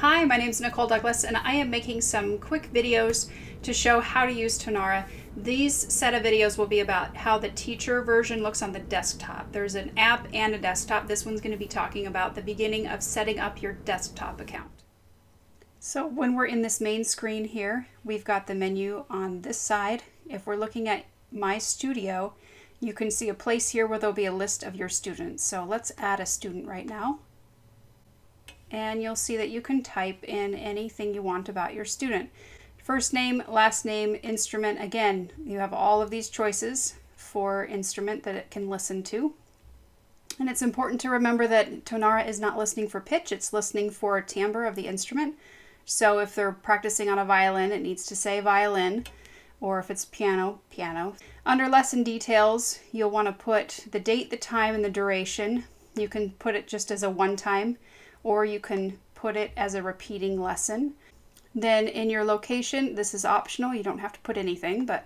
Hi, my name is Nicole Douglas, and I am making some quick videos to show how to use Tonara. These set of videos will be about how the teacher version looks on the desktop. There's an app and a desktop. This one's going to be talking about the beginning of setting up your desktop account. So when we're in this main screen here, we've got the menu on this side. If we're looking at My Studio, you can see a place here where there'll be a list of your students. So let's add a student right now. And you'll see that you can type in anything you want about your student. First name, last name, instrument. Again, you have all of these choices for instrument that it can listen to. And it's important to remember that Tonara is not listening for pitch, it's listening for timbre of the instrument. So if they're practicing on a violin, it needs to say violin, or if it's piano, piano. Under lesson details, you'll want to put the date, the time, and the duration. You can put it just as a one-time, or you can put it as a repeating lesson. Then in your location, this is optional. You don't have to put anything, but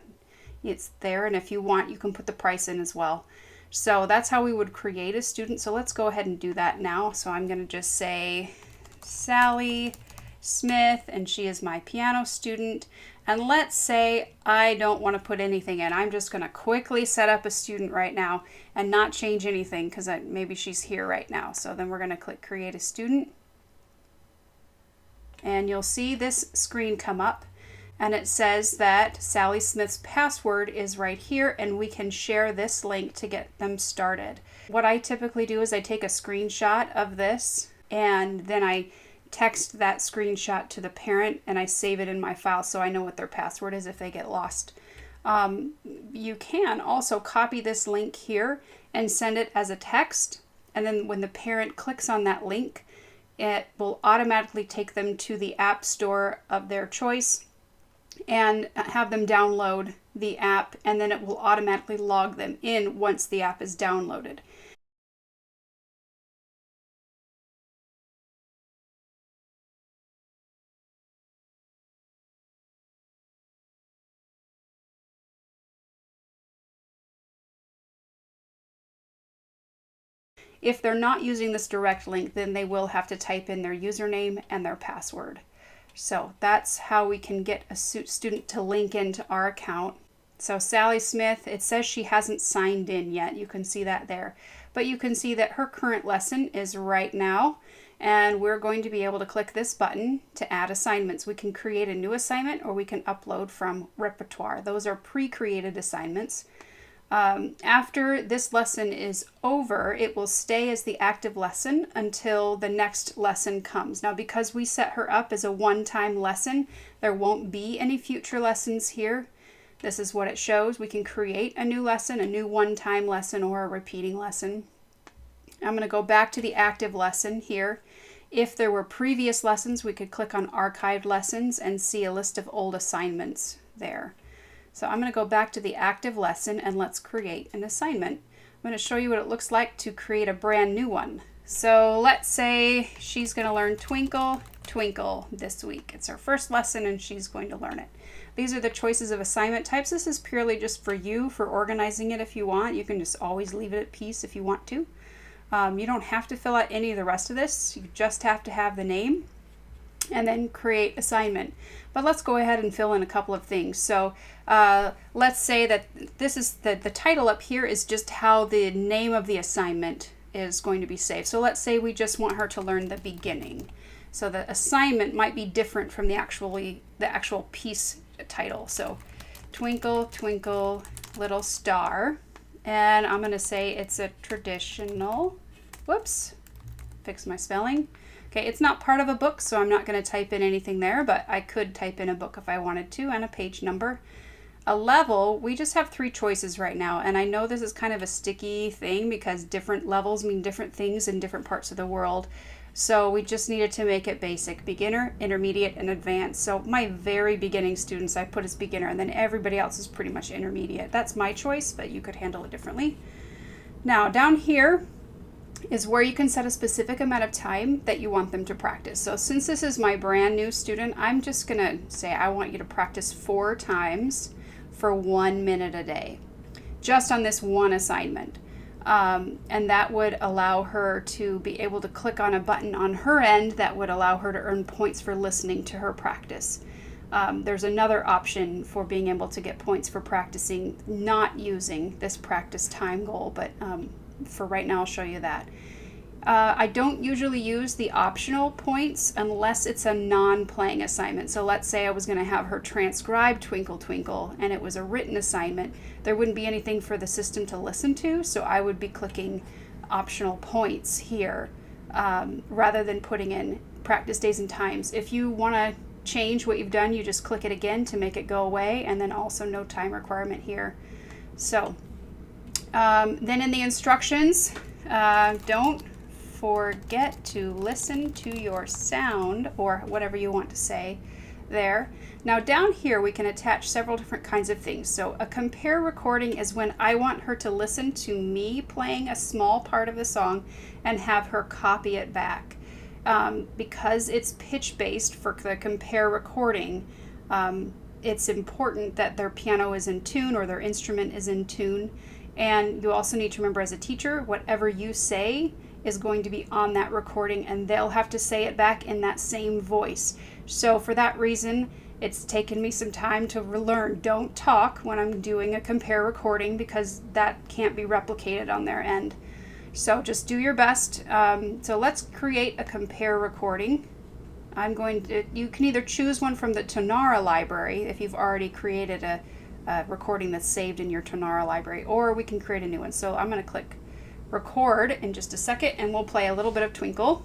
it's there. And if you want, you can put the price in as well. So that's how we would create a student. So let's go ahead and do that now. So I'm going to just say Sally Smith, and she is my piano student. And let's say I don't want to put anything in. I'm just going to quickly set up a student right now and not change anything because maybe she's here right now. So then we're going to click Create a Student. And you'll see this screen come up. And it says that Sally Smith's password is right here, and we can share this link to get them started. What I typically do is I take a screenshot of this, and then I text that screenshot to the parent, and I save it in my file so I know what their password is if they get lost. You can also copy this link here and send it as a text, and then when the parent clicks on that link, it will automatically take them to the app store of their choice and have them download the app, and then it will automatically log them in once the app is downloaded. If they're not using this direct link, then they will have to type in their username and their password. So that's how we can get a student to link into our account. So Sally Smith, it says she hasn't signed in yet. You can see that there. But you can see that her current lesson is right now. And we're going to be able to click this button to add assignments. We can create a new assignment, or we can upload from Repertoire. Those are pre-created assignments. After this lesson is over, it will stay as the active lesson until the next lesson comes. Now, because we set her up as a one-time lesson, there won't be any future lessons here. This is what it shows. We can create a new lesson, a new one-time lesson, or a repeating lesson. I'm going to go back to the active lesson here. If there were previous lessons, we could click on Archived Lessons and see a list of old assignments there. So I'm going to go back to the active lesson, and let's create an assignment. I'm going to show you what it looks like to create a brand new one. So let's say she's going to learn Twinkle, Twinkle this week. It's her first lesson, and she's going to learn it. These are the choices of assignment types. This is purely just for you, for organizing it if you want. You can just always leave it at peace if you want to. You don't have to fill out any of the rest of this. You just have to have the name and then create assignment. But let's go ahead and fill in a couple of things. So let's say that this is the title up here is just how the name of the assignment is going to be saved. So let's say we just want her to learn the beginning. So the assignment might be different from the actual piece title. So Twinkle, Twinkle, Little Star. And I'm going to say it's a traditional, whoops, fix my spelling. Okay, it's not part of a book, so I'm not going to type in anything there, but I could type in a book if I wanted to, and a page number. A level, we just have 3 choices right now, and I know this is kind of a sticky thing because different levels mean different things in different parts of the world. So we just needed to make it basic: beginner, intermediate, and advanced. So my very beginning students I put as beginner, and then everybody else is pretty much intermediate. That's my choice, but you could handle it differently. Now down here is where you can set a specific amount of time that you want them to practice. So since this is my brand new student, I'm just going to say I want you to practice 4 times for 1 minute a day, just on this one assignment. And that would allow her to be able to click on a button on her end that would allow her to earn points for listening to her practice. There's another option for being able to get points for practicing not using this practice time goal, but for right now I'll show you that. I don't usually use the optional points unless it's a non-playing assignment. So let's say I was going to have her transcribe Twinkle Twinkle and it was a written assignment. There wouldn't be anything for the system to listen to, so I would be clicking optional points here rather than putting in practice days and times. If you want to change what you've done, you just click it again to make it go away, and then also no time requirement here. So then in the instructions, don't forget to listen to your sound, or whatever you want to say there. Now down here we can attach several different kinds of things. So a compare recording is when I want her to listen to me playing a small part of the song and have her copy it back. Because it's pitch based for the compare recording, it's important that their piano is in tune or their instrument is in tune. And you also need to remember, as a teacher, whatever you say is going to be on that recording, and they'll have to say it back in that same voice. So for that reason, it's taken me some time to learn don't talk when I'm doing a compare recording, because that can't be replicated on their end. So just do your best. So let's create a compare recording. You can either choose one from the Tonara library if you've already created a recording that's saved in your Tonara library, or we can create a new one. So I'm going to click record in just a second, and we'll play a little bit of Twinkle.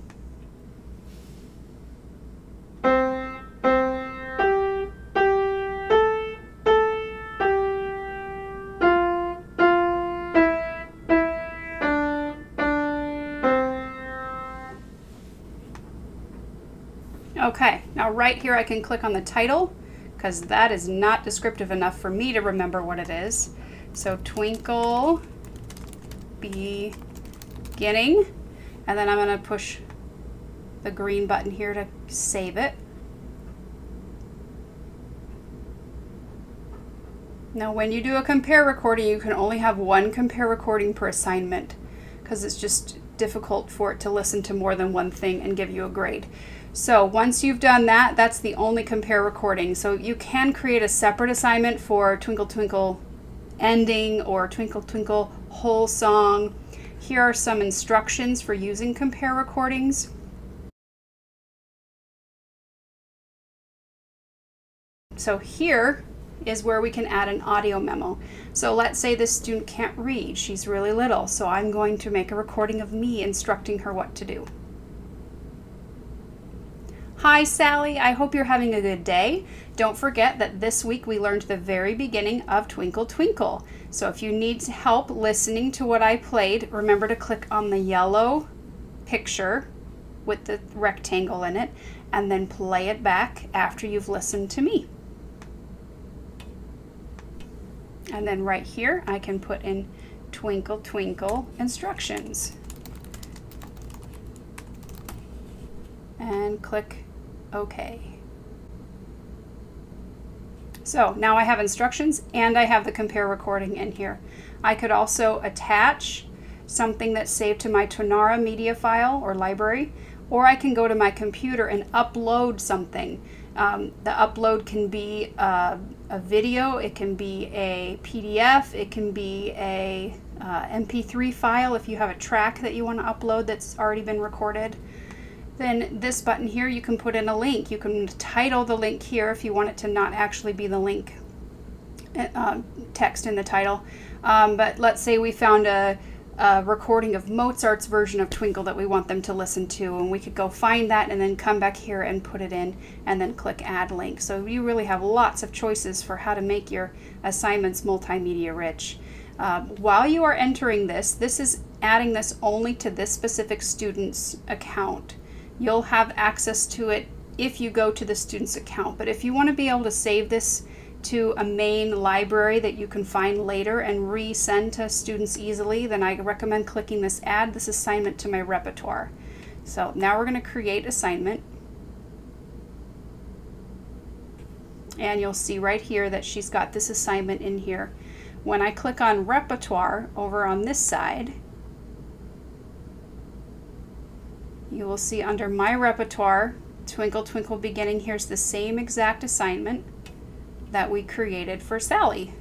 Okay, now right here I can click on the title, because that is not descriptive enough for me to remember what it is. So Twinkle beginning, and then I'm going to push the green button here to save it. Now when you do a compare recording, you can only have one compare recording per assignment, because it's just difficult for it to listen to more than one thing and give you a grade. So once you've done that, that's the only compare recording. So you can create a separate assignment for Twinkle Twinkle ending or Twinkle Twinkle whole song. Here are some instructions for using compare recordings. So here is where we can add an audio memo. So let's say this student can't read, she's really little, so I'm going to make a recording of me instructing her what to do. Hi Sally, I hope you're having a good day. Don't forget that this week we learned the very beginning of Twinkle Twinkle. So if you need help listening to what I played, remember to click on the yellow picture with the rectangle in it, and then play it back after you've listened to me. And then right here I can put in Twinkle Twinkle instructions. And click OK. So now I have instructions and I have the compare recording in here. I could also attach something that's saved to my Tonara media file or library, or I can go to my computer and upload something. The upload can be a video, it can be a PDF, it can be a MP3 file if you have a track that you want to upload that's already been recorded. Then this button here, you can put in a link. You can title the link here if you want it to not actually be the link text in the title. But let's say we found a recording of Mozart's version of Twinkle that we want them to listen to, and we could go find that and then come back here and put it in and then click add link. So you really have lots of choices for how to make your assignments multimedia rich. While you are entering this is adding this only to this specific student's account. You'll have access to it if you go to the student's account, but if you want to be able to save this to a main library that you can find later and resend to students easily, then I recommend clicking this add this assignment to my repertoire. So now we're going to create assignment, and you'll see right here that she's got this assignment in here. When I click on repertoire over on this side, you will see under My Repertoire, Twinkle Twinkle Beginning, here's the same exact assignment that we created for Sally.